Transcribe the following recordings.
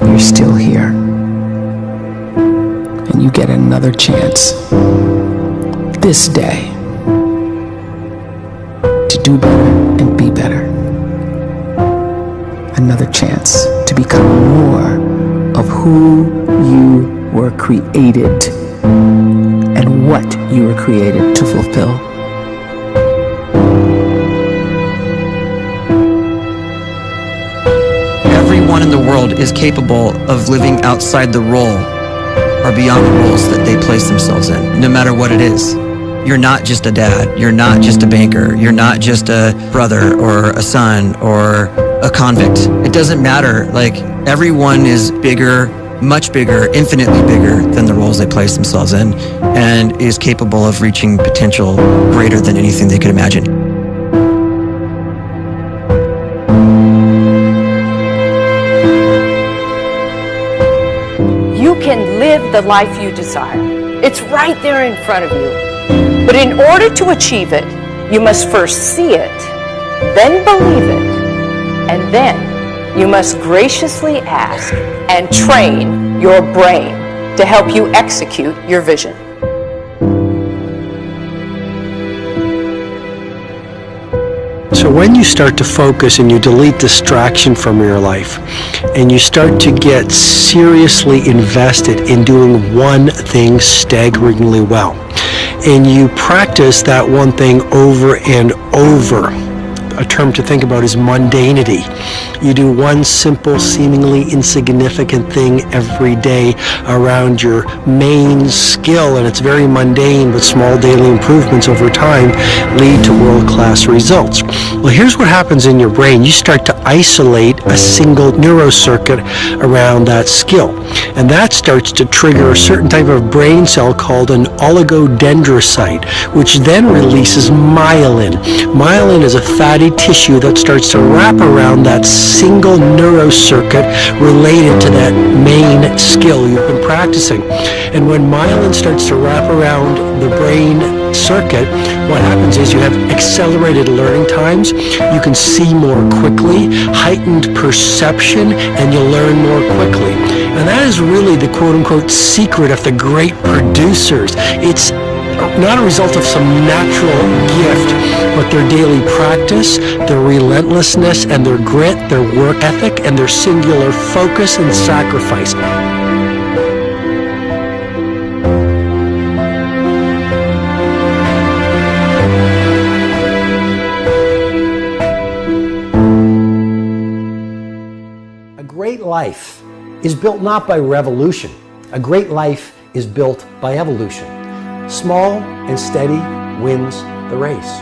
you're still here. And you get another chance this day to do better and be better. Another chance to become more of who you were created and what you were created to fulfill. Everyone in the world is capable of living outside the role or beyond the roles that they place themselves in, no matter what it is. You're not just a dad, you're not just a banker, you're not just a brother or a son or a convict. It doesn't matter. Like, everyone is bigger, much bigger, infinitely bigger than the roles they place themselves in, and is capable of reaching potential greater than anything they could imagine. You can live the life you desire. It's right there in front of you. But in order to achieve it, you must first see it, then believe it, and then you must graciously ask and train your brain to help you execute your vision. So when you start to focus and you delete distraction from your life, and you start to get seriously invested in doing one thing staggeringly well, and you practice that one thing over and over, a term to think about is mundanity. You do one simple, seemingly insignificant thing every day around your main skill, and it's very mundane, but small daily improvements over time lead to world-class results. Well, here's what happens in your brain. You start to isolate a single neurocircuit around that skill, and that starts to trigger a certain type of brain cell called an oligodendrocyte, which then releases myelin. Myelin is a fatty tissue that starts to wrap around that single neurocircuit related to that main skill you've been practicing. And when myelin starts to wrap around the brain circuit, what happens is you have accelerated learning times, you can see more quickly, heightened perception, and you'll learn more quickly. And that is really the quote-unquote secret of the great producers. It's not a result of some natural gift, but their daily practice, their relentlessness and their grit, their work ethic, and their singular focus and sacrifice. A great life is built not by revolution. A great life is built by evolution. Small and steady wins the race.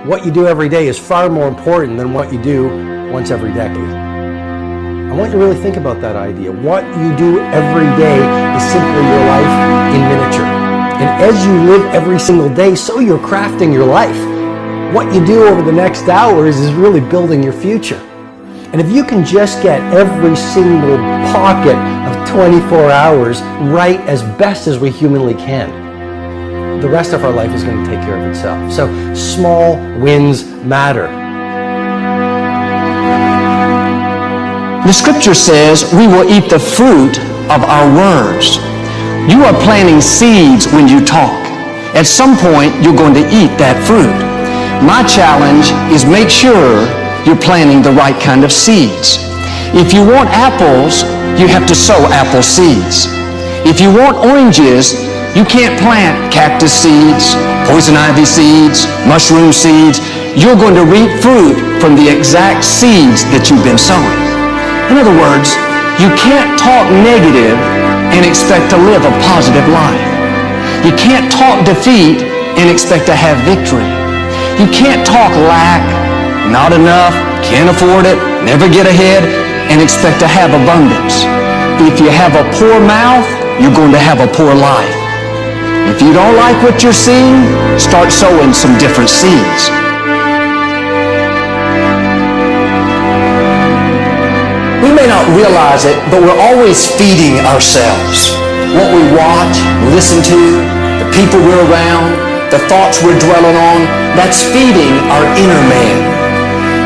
What you do every day is far more important than what you do once every decade. I want you to really think about that idea. What you do every day is simply your life in miniature. And as you live every single day, so you're crafting your life. What you do over the next hours is really building your future. And if you can just get every single pocket of 24 hours right as best as we humanly can, the rest of our life is going to take care of itself. So small wins matter. The scripture says we will eat the fruit of our words. You are planting seeds when you talk. At some point, you're going to eat that fruit. My challenge is make sure you're planting the right kind of seeds. If you want apples, you have to sow apple seeds. If you want oranges, you can't plant cactus seeds, poison ivy seeds, mushroom seeds. You're going to reap fruit from the exact seeds that you've been sowing. In other words, you can't talk negative and expect to live a positive life. You can't talk defeat and expect to have victory. You can't talk lack, not enough, can't afford it, never get ahead, and expect to have abundance. If you have a poor mouth, you're going to have a poor life. If you don't like what you're seeing, start sowing some different seeds. We may not realize it, but we're always feeding ourselves. What we watch, listen to, the people we're around, the thoughts we're dwelling on, that's feeding our inner man.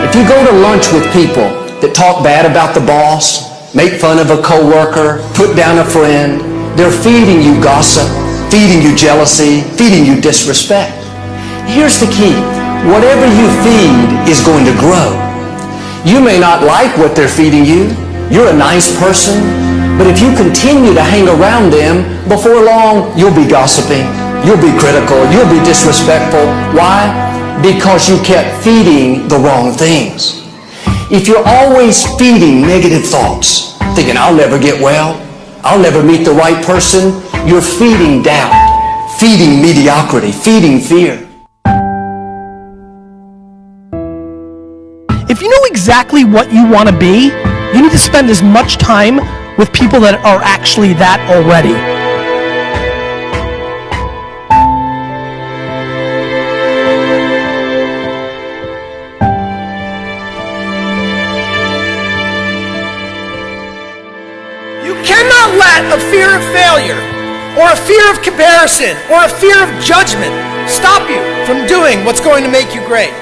If you go to lunch with people that talk bad about the boss, make fun of a coworker, put down a friend. They're feeding you gossip, feeding you jealousy, feeding you disrespect. Here's the key. Whatever you feed is going to grow. You may not like what they're feeding you. You're a nice person, but if you continue to hang around them, before long, you'll be gossiping, you'll be critical, you'll be disrespectful. Why? Because you kept feeding the wrong things. If you're always feeding negative thoughts, thinking, I'll never get well, I'll never meet the right person, you're feeding doubt, feeding mediocrity, feeding fear. If you know exactly what you want to be, you need to spend as much time with people that are actually that already. You cannot let a fear of failure, or a fear of comparison, or a fear of judgment stop you from doing what's going to make you great.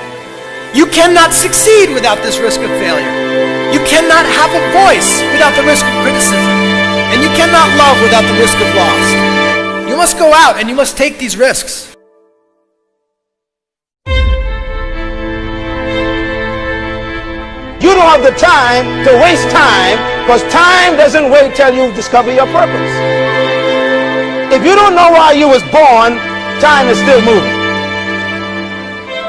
You cannot succeed without this risk of failure. You cannot have a voice without the risk of criticism. And you cannot love without the risk of loss. You must go out and you must take these risks. You don't have the time to waste time, because time doesn't wait till you discover your purpose. If you don't know why you was born, time is still moving.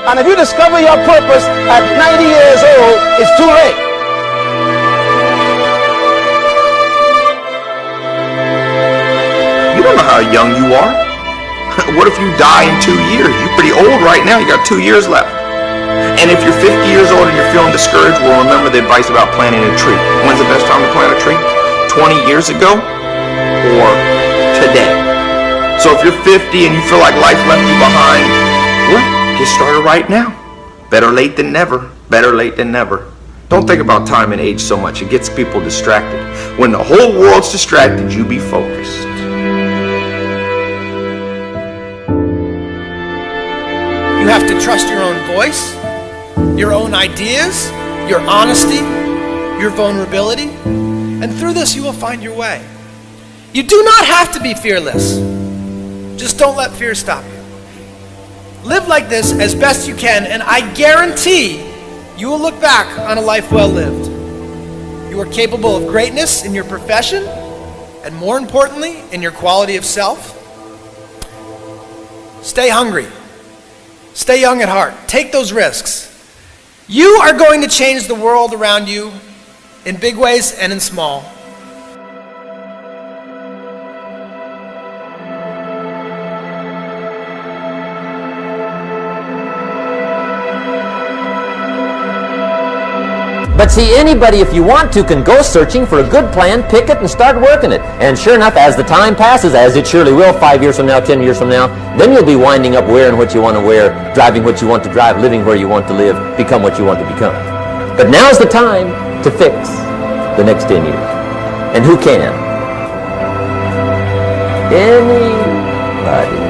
And if you discover your purpose at 90 years old, it's too late. You don't know how young you are. What if you die in 2 years? You're pretty old right now. You got 2 years left. And if you're 50 years old and you're feeling discouraged, well, remember the advice about planting a tree. When's the best time to plant a tree? 20 years ago or today? So if you're 50 and you feel like life left you behind, well, get started right now. Better late than never. Better late than never. Don't think about time and age so much. It gets people distracted. When the whole world's distracted, you be focused. You have to trust your own voice, your own ideas, your honesty, your vulnerability, and through this you will find your way. You do not have to be fearless. Just don't let fear stop you. Live like this as best you can, and I guarantee you will look back on a life well lived. You are capable of greatness in your profession, and more importantly, in your quality of self. Stay hungry. Stay young at heart. Take those risks. You are going to change the world around you in big ways and in small. But see, anybody, if you want to, can go searching for a good plan, pick it, and start working it. And sure enough, as the time passes, as it surely will 5 years from now, 10 years from now, then you'll be winding up wearing what you want to wear, driving what you want to drive, living where you want to live, become what you want to become. But now's the time to fix the next 10 years. And who can? Anybody.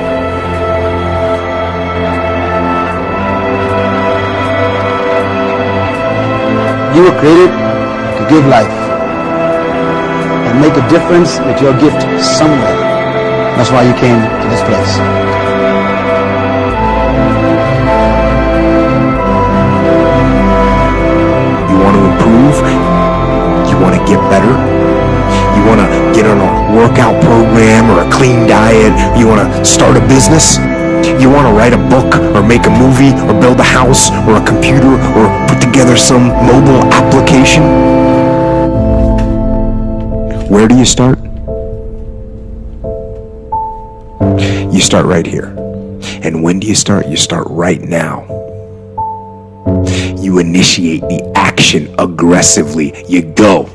You were created to give life and make a difference with your gift somewhere. That's why you came to this place. You want to improve? You want to get better? You want to get on a workout program or a clean diet? You want to start a business? You want to write a book or make a movie or build a house or a computer or put together some mobile application? Where do you start? You start right here. And when do you start? You start right now. You initiate the action aggressively. You go.